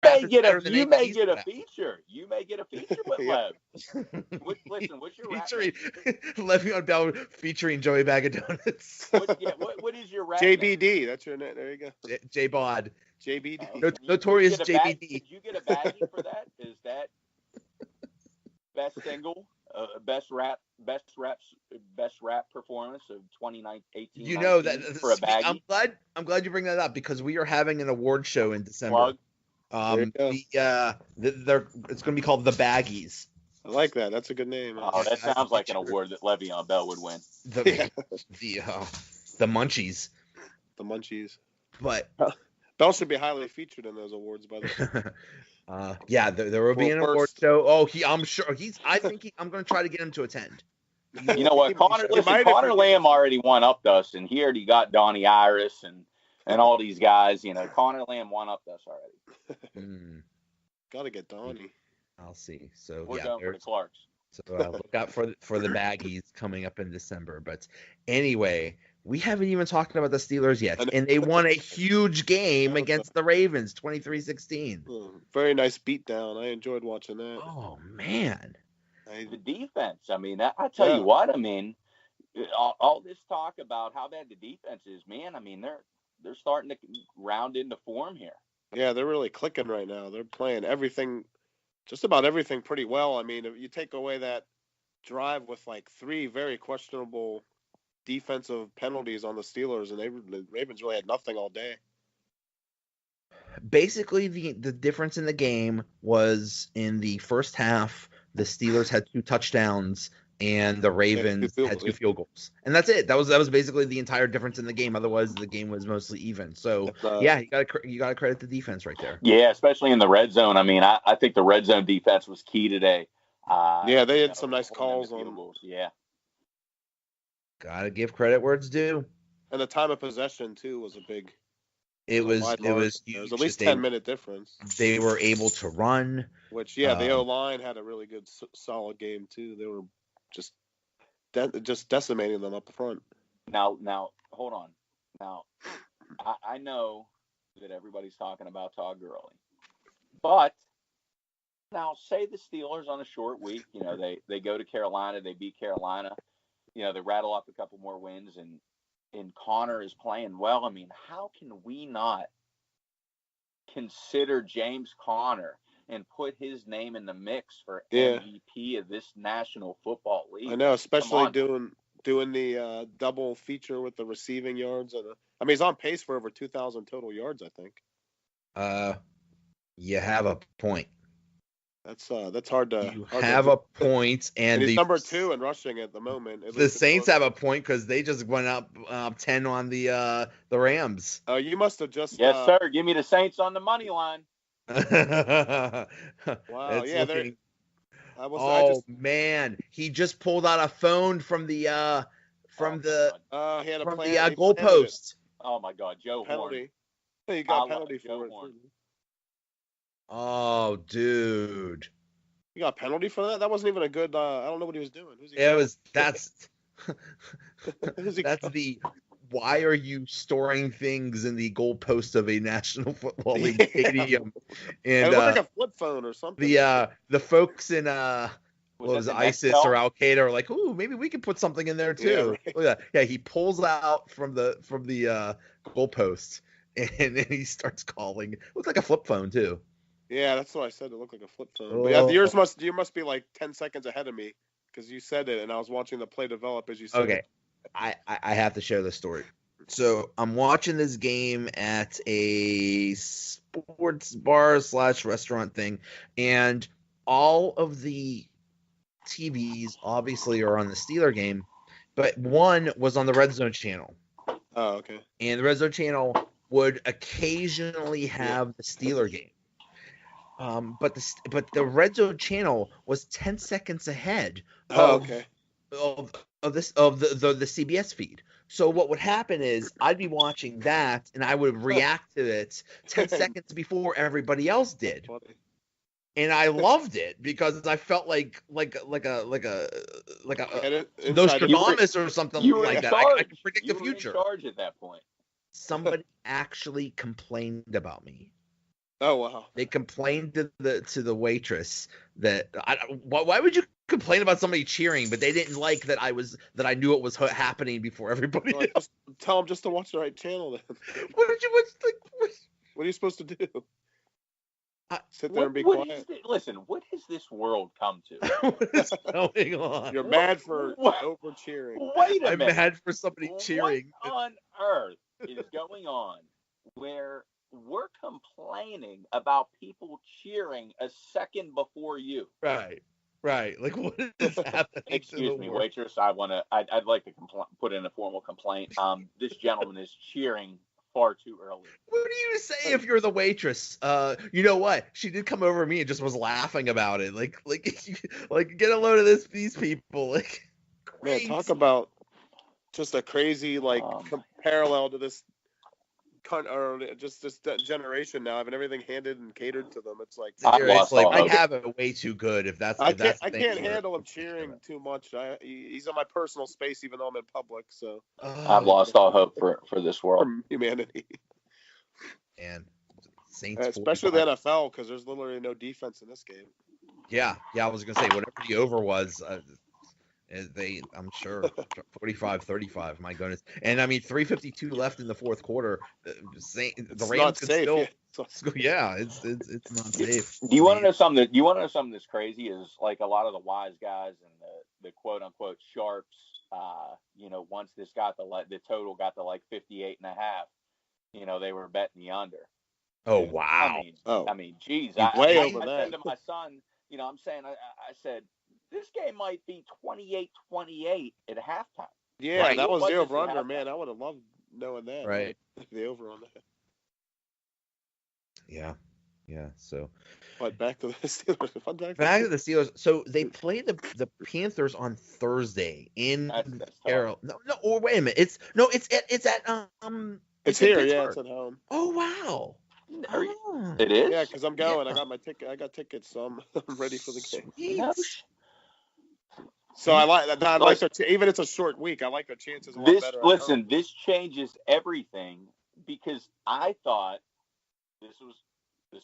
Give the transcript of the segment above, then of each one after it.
may is get better a than you may ABC's get a crap. feature. You may get a feature with Yeah. Lev. Listen, what's your rap Featuring name? Le'Veon Bell featuring Joey Bag of Donuts. What is your rap name? JBD, that's your name. There you go. J Bod. JBD. Notorious Did you get a JBD. Did you get a baggie for that? Is that best single, best rap performance of 2018? You know that for a baggie. I'm glad you bring that up because we are having an award show in December. Plug. It's going to be called the Baggies. I like that. That's a good name. Oh, that sounds like an award that Le'Veon Bell would win. The Munchies. The Munchies. But Bell should be highly featured in those awards, by the way. yeah, there will be an award show. Oh, I'm sure I'm going to try to get him to attend. You know what, Connor Lamb already one-upped us, and he already got Donnie Iris and all these guys. You know, Connor Lamb one-upped us already. Got to get Donnie. I'll see. So we're going for the Clarks. So look out for the Baggies coming up in December. But anyway, we haven't even talked about the Steelers yet, and they won a huge game against the Ravens, 23-16. Very nice beatdown. I enjoyed watching that. Oh man, the defense. I mean, I tell you what. I mean, all this talk about how bad the defense is, man. I mean, they're starting to round into form here. Yeah, they're really clicking right now. They're playing everything, just about everything, pretty well. I mean, if you take away that drive with like 3 very questionable defensive penalties on the Steelers, and the Ravens really had nothing all day. Basically, the difference in the game was in the first half, the Steelers had 2 touchdowns and the Ravens had 2 field goals, and that's it. That was basically the entire difference in the game. Otherwise, the game was mostly even. So yeah, you got to credit the defense right there. Yeah, especially in the red zone. I mean, I think the red zone defense was key today. Yeah, they had some nice calls on goals. Yeah, gotta give credit where it's due. And the time of possession too was a big. It was huge. There was at least 10-minute difference. They were able to run. Which the O-line had a really good, solid game too. They were just decimating them up front. Now, hold on. Now, I know that everybody's talking about Todd Gurley, but now say the Steelers on a short week, you know, they go to Carolina, they beat Carolina, you know, they rattle off a couple more wins, and Connor is playing well. I mean, how can we not consider James Conner and put his name in the mix for MVP of this National Football League? I know, especially doing the double feature with the receiving yards. I mean, he's on pace for over 2,000 total yards, I think. You have a point. That's hard to. You have a point, and he's number 2 in rushing at the moment. The Saints have a point because they just went up 10 on the Rams. Oh, you must have just. Yes, sir. Give me the Saints on the money line. Wow. Man, he just pulled out a phone from the goalpost. Oh my God, Joe penalty. Horn. You got penalty for it. Horn. Oh, dude. You got a penalty for that? That wasn't even a good. I don't know what he was doing. That's the. Why are you storing things in the goalpost of a National Football League stadium? And it looked like a flip phone or something. The folks in was ISIS or Al Qaeda are like, ooh, maybe we can put something in there too. Yeah, right. Look at that. Yeah, he pulls out from the goalpost and then he starts calling. It looks like a flip phone too. Yeah, that's what I said. It looked like a flip phone. But yeah, you must be like 10 seconds ahead of me because you said it and I was watching the play develop as you said. Okay. I have to share this story. So I'm watching this game at a sports bar / restaurant thing, and all of the TVs obviously are on the Steeler game, but one was on the Red Zone channel. Oh, okay. And the Red Zone channel would occasionally have the Steeler game. But the Red Zone channel was 10 seconds ahead of the CBS feed. So what would happen is I'd be watching that and I would react to it 10 seconds before everybody else did. And I loved it because I felt like a Nostradamus or something like that. I could predict the future. You were in charge at that point. Somebody actually complained about me. Oh wow. They complained to the waitress that why would you complain about somebody cheering, but they didn't like that I knew it was happening before everybody else. Just tell them just to watch the right channel then. What What are you supposed to do? Sit there What, and be what quiet. listen, what has this world come to? what is going on? You're mad for over cheering. Wait a I'm minute. mad for somebody cheering. What on earth is going on where we're complaining about people cheering a second before you? Right. Like, what is happening? Excuse me, waitress. I'd like to put in a formal complaint. This gentleman is cheering far too early. What do you say if you're the waitress? You know what? She did come over to me and just was laughing about it. Like get a load of these people. Like, man, talk about just a crazy parallel to this or just this generation now, having everything handed and catered to them. It's like I have it way too good. If that's I can't handle him cheering too much. He's in my personal space, even though I'm in public. So I've lost all hope for this world, for humanity. And Saints, especially the NFL, because there's literally no defense in this game. Yeah. I was gonna say whatever the over was. I'm sure 45-35. My goodness, and I mean 3:52 left in the fourth quarter. The Rams could still. Yeah, it's not safe. Do you want to know something? That's crazy? Is like a lot of the wise guys and the quote unquote sharps. Once this got the total got to like 58.5. They were betting the under. Oh wow! I mean, geez, way over that. I said to my son, I'm saying, I said, this game might be 28-28 at halftime. Yeah, right. That was the over-under, man. I would have loved knowing that. Right. The over on that. Yeah. So. But back to the Steelers. Back to the Steelers. So they play the Panthers on Thursday in Carroll. No. Or wait a minute. It's at It's here. Yeah, it's at home. Oh wow. It is. Yeah, because I'm going. Yeah. I got my ticket. I got tickets, so I'm ready for the game. So I like even it's a short week. I like the chances a lot better. Listen, this changes everything because I thought this was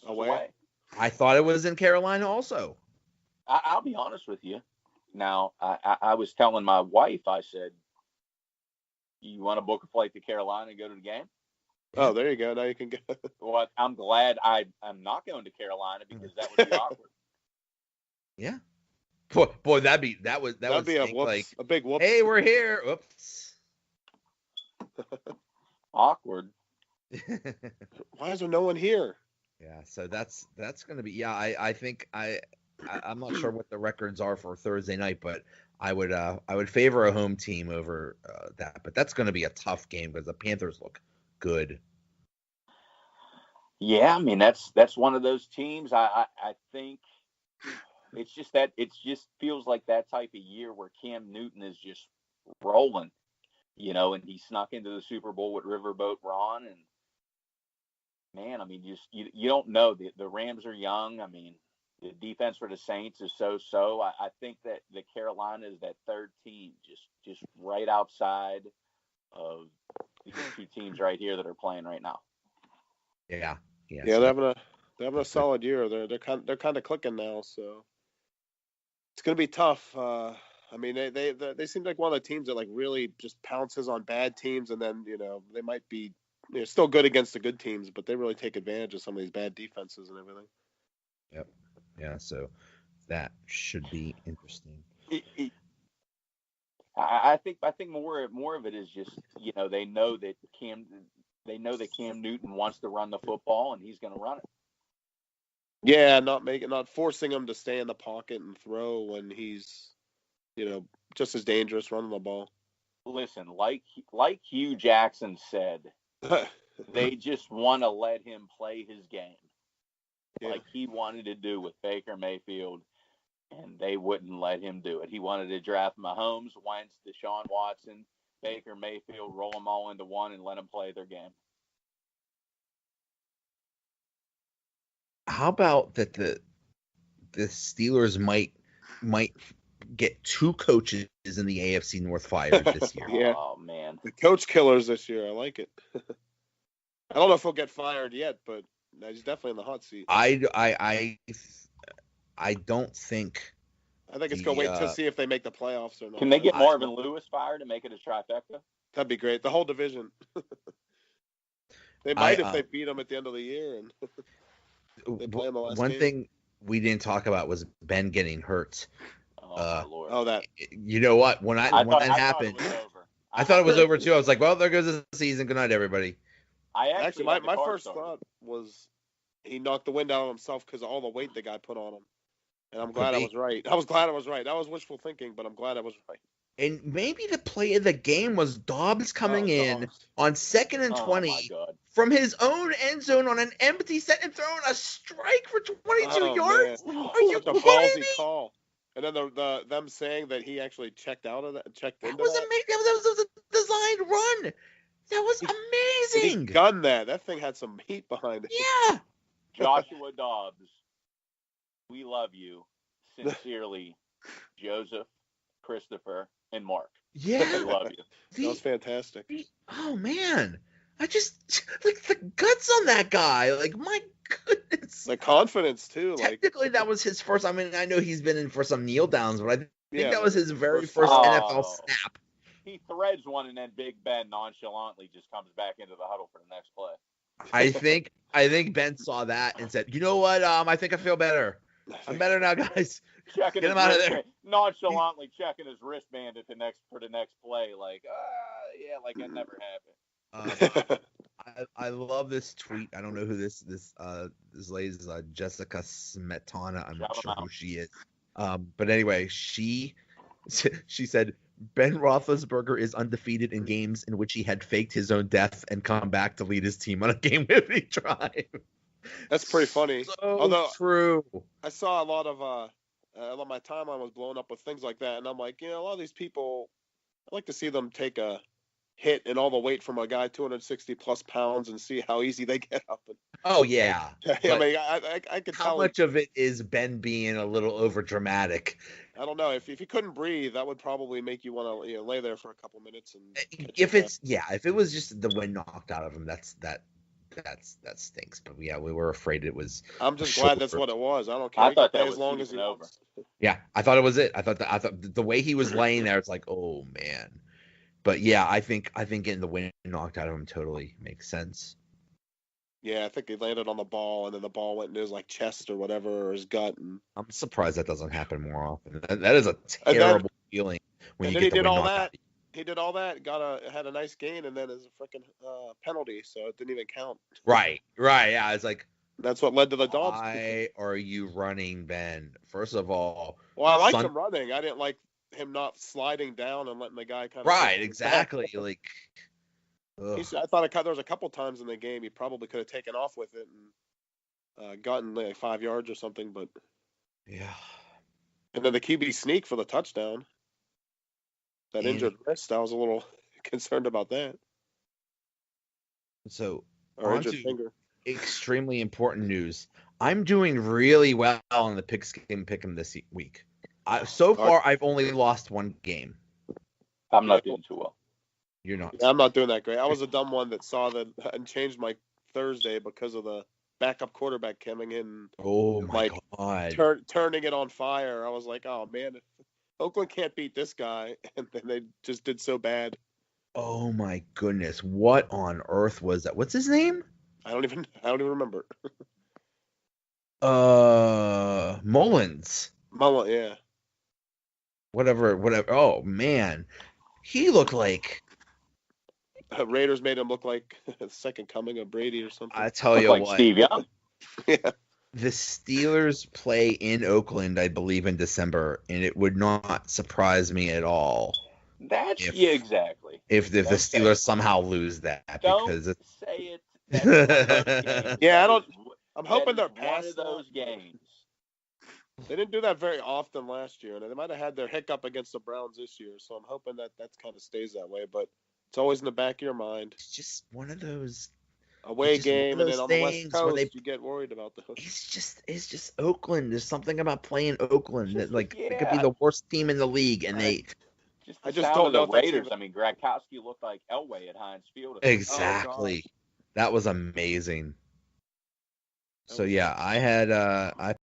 away. I thought it was in Carolina also. I'll be honest with you. Now, I was telling my wife, I said, "You want to book a flight to Carolina and go to the game?" Oh, there you go. Now you can go. Well, I'm glad I'm not going to Carolina because that would be awkward. Yeah. Boy, that'd be a big whoops. Hey, we're here. Oops. Awkward. Why is there no one here? Yeah, so that's going to be. Yeah, I think I'm not sure what the records are for Thursday night, but I would favor a home team over that. But that's going to be a tough game because the Panthers look good. Yeah, I mean that's one of those teams. I think it just feels like that type of year where Cam Newton is just rolling, and he snuck into the Super Bowl with Riverboat Ron, and man, I mean, you don't know. The Rams are young. I mean, the defense for the Saints is so. I think that the Carolina is that third team, just right outside of these two teams right here that are playing right now. Yeah. Yeah, they're having a solid year. They're kind of clicking now, so it's gonna be tough. I mean, they seem like one of the teams that like really just pounces on bad teams, and then they might be still good against the good teams, but they really take advantage of some of these bad defenses and everything. Yep. Yeah. So that should be interesting. I think more of it is just they know that Cam Newton wants to run the football and he's going to run it. Yeah, not forcing him to stay in the pocket and throw when he's just as dangerous running the ball. Listen, like Hugh Jackson said, they just want to let him play his game like he wanted to do with Baker Mayfield. And they wouldn't let him do it. He wanted to draft Mahomes, Wentz, Deshaun Watson, Baker Mayfield, roll them all into one and let them play their game. How about that the Steelers might get two coaches in the AFC North fired this year? Yeah. Oh, man. The coach killers this year. I like it. I don't know if he'll get fired yet, but He's definitely in the hot seat. I don't think. I think it's gonna wait to see if they make the playoffs or not. Can they get Marvin Lewis fired and make it a trifecta? That'd be great. The whole division. They might if they beat them at the end of the year and they play them the last game. Thing we didn't talk about was Ben getting hurt. Oh, Lord. Oh, that. You know what? When that happened, I thought it was over too. I was like, well, there goes the season. Good night, everybody. Actually, my first thought was he knocked the wind out of himself because of all the weight the guy put on him. And I'm glad I was right. I was glad I was right. That was wishful thinking, but I'm glad I was right. And maybe the play of the game was Dobbs coming in on 2nd and 20 from his own end zone on an empty set and throwing a strike for 22 yards. Man. Are you kidding me? Ballsy call. And then them saying that he actually checked out of that, checked into that. Amazing. That was a designed run. That was amazing. He gunned that. That thing had some heat behind it. Yeah. Joshua Dobbs, we love you. Sincerely, Joseph, Christopher, and Mark. Yeah. We love you. That was fantastic. Oh, man. I just, like, the guts on that guy. Like, my goodness. The confidence, too. Technically, that was his first. I mean, I know he's been in for some kneel downs, but I think that was his very first NFL snap. He threads one, and then Big Ben nonchalantly just comes back into the huddle for the next play. I think Ben saw that and said, "You know what? I think I feel better. I'm better now, guys. Get him out of there." Nonchalantly checking his wristband for the next play, like, like it never happened. I love this tweet. I don't know who this lady is. Jessica Smetana. I'm not sure who she is. But anyway, she said Ben Roethlisberger is undefeated in games in which he had faked his own death and come back to lead his team on a game-winning drive. That's pretty funny. Although true. I saw a lot of my timeline was blown up with things like that, and I'm like, a lot of these people, I like to see them take a hit and all the weight from a guy 260 plus pounds and see how easy they get up. Oh yeah. I mean, I could tell. How much of it is Ben being a little over dramatic? I don't know. If he couldn't breathe, that would probably make you want to lay there for a couple minutes and. If it was just the wind knocked out of him, that stinks. But yeah, we were afraid it was. I'm just glad that's what it was. I don't care. I thought that was as long as he over. Yeah, I thought it was it. I thought the way he was laying there, it's like, oh man. But yeah, I think getting the wind knocked out of him totally makes sense. Yeah, I think he landed on the ball, and then the ball went into his chest or whatever, or his gut. And I'm surprised that doesn't happen more often. That is a terrible feeling when you get the wind knocked out. He did all that, had a nice gain, and then it's a freaking penalty, so it didn't even count. Right. Yeah, it's like that's what led to the Dobbs. Why are you running, Ben? First of all, well, I liked him running. I didn't like him not sliding down and letting the guy kind of right. Exactly. Like, I thought there was a couple times in the game he probably could have taken off with it and gotten 5 yards or something, but yeah. And then the QB sneak for the touchdown. That injured wrist, I was a little concerned about that. So, injured finger. Extremely important news. I'm doing really well on the pick'em this week. So far, I've only lost one game. I'm not doing too well. You're not. Yeah, I'm not doing that great. I was a dumb one that saw that and changed my Thursday because of the backup quarterback coming in. Oh my God! Turning it on fire. I was like, oh man, Oakland can't beat this guy, and then they just did so bad. Oh my goodness! What on earth was that? What's his name? I don't even remember. Mullins. Yeah. Whatever. Oh man, he looked like. Raiders made him look like the second coming of Brady or something. I tell you what, Steve Young. Yeah. The Steelers play in Oakland, I believe, in December, and it would not surprise me at all. Exactly. If the Steelers somehow lose that, because say it. Yeah, I'm hoping they're past those games. They didn't do that very often last year, and they might have had their hiccup against the Browns this year. So I'm hoping that kind of stays that way. But it's always in the back of your mind. It's just one of those away game, and then on the West Coast, you get worried about those. It's just Oakland. There's something about playing Oakland that it could be the worst team in the league, and I just don't know the Raiders. I mean, Gronkowski looked like Elway at Heinz Field. Exactly. That was amazing. So yeah, I had I